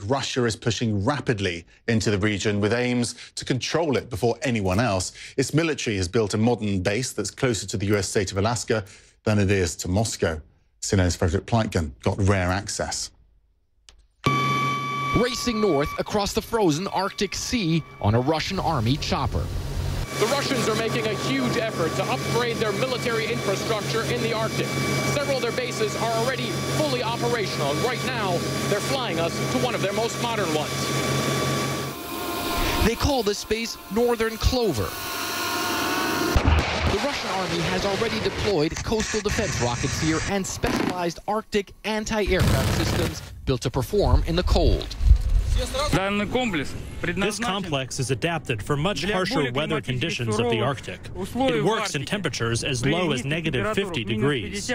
Russia is pushing rapidly into the region with aims to control it before anyone else. Its military has built a modern base that's closer to the US state of Alaska than it is to Moscow. CNN's Fred Pleitgen got rare access. Racing north across the frozen Arctic Sea on a Russian army chopper. The Russians are making a huge effort to upgrade their military infrastructure in the Arctic. Several of their bases are already fully operational, and right now they're flying us to one of their most modern ones. They call this base Northern Clover. The Russian army has already deployed coastal defense rockets here and specialized Arctic anti-aircraft systems built to perform in the cold. This complex is adapted for much harsher weather conditions of the Arctic. It works in temperatures as low as -50 degrees.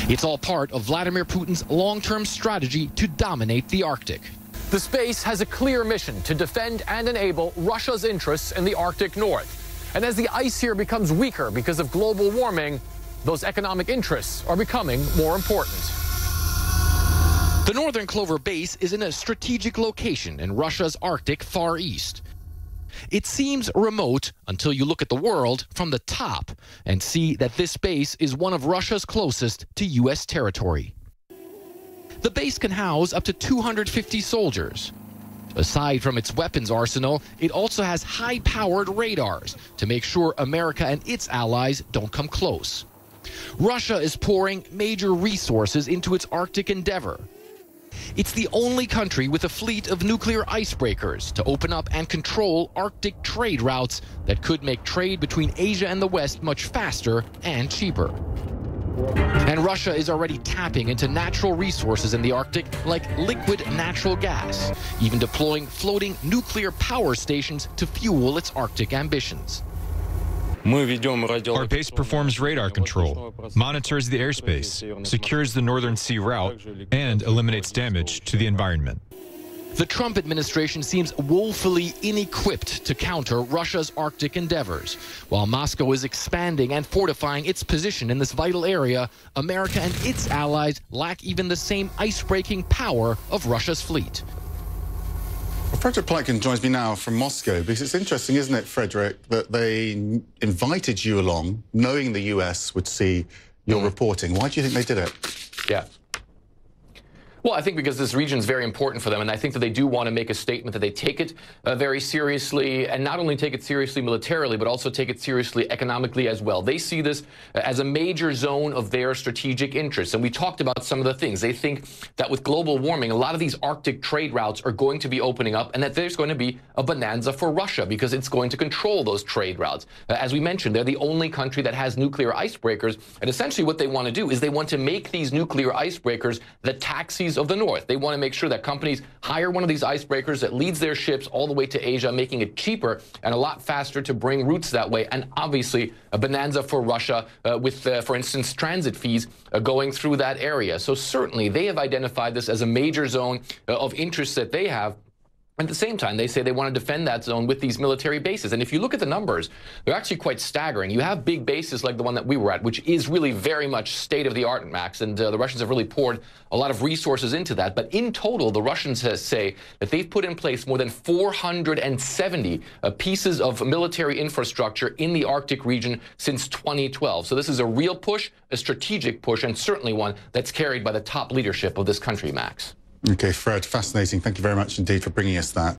It's all part of Vladimir Putin's long-term strategy to dominate the Arctic. The space has a clear mission to defend and enable Russia's interests in the Arctic North. And as the ice here becomes weaker because of global warming, those economic interests are becoming more important. The Northern Clover base is in a strategic location in Russia's Arctic Far East. It seems remote until you look at the world from the top and see that this base is one of Russia's closest to U.S. territory. The base can house up to 250 soldiers. Aside from its weapons arsenal, it also has high-powered radars to make sure America and its allies don't come close. Russia is pouring major resources into its Arctic endeavor. It's the only country with a fleet of nuclear icebreakers to open up and control Arctic trade routes that could make trade between Asia and the West much faster and cheaper. And Russia is already tapping into natural resources in the Arctic like liquid natural gas, even deploying floating nuclear power stations to fuel its Arctic ambitions. Our base performs radar control, monitors the airspace, secures the Northern Sea route, and eliminates damage to the environment. The Trump administration seems woefully inequipped to counter Russia's Arctic endeavors. While Moscow is expanding and fortifying its position in this vital area, America and its allies lack even the same ice-breaking power of Russia's fleet. Well, Frederick Pleitgen joins me now from Moscow, because it's interesting, isn't it, Frederick, that they invited you along, knowing the US would see your reporting. Why do you think they did it? Yeah. Well, I think because this region is very important for them, and I think that they do want to make a statement that they take it very seriously, and not only take it seriously militarily, but also take it seriously economically as well. They see this as a major zone of their strategic interests, and we talked about some of the things. They think that with global warming, a lot of these Arctic trade routes are going to be opening up, and that there's going to be a bonanza for Russia because it's going to control those trade routes. As we mentioned, they're the only country that has nuclear icebreakers, and essentially what they want to do is they want to make these nuclear icebreakers the taxis of the North. They want to make sure that companies hire one of these icebreakers that leads their ships all the way to Asia, making it cheaper and a lot faster to bring routes that way. And obviously a bonanza for Russia with, for instance, transit fees going through that area. So certainly they have identified this as a major zone of interest that they have. At the same time, they say they want to defend that zone with these military bases. And if you look at the numbers, they're actually quite staggering. You have big bases like the one that we were at, which is really very much state-of-the-art, Max, and the Russians have really poured a lot of resources into that. But in total, the Russians say that they've put in place more than 470 pieces of military infrastructure in the Arctic region since 2012. So this is a real push, a strategic push, and certainly one that's carried by the top leadership of this country, Max. OK, Fred, fascinating. Thank you very much indeed for bringing us that.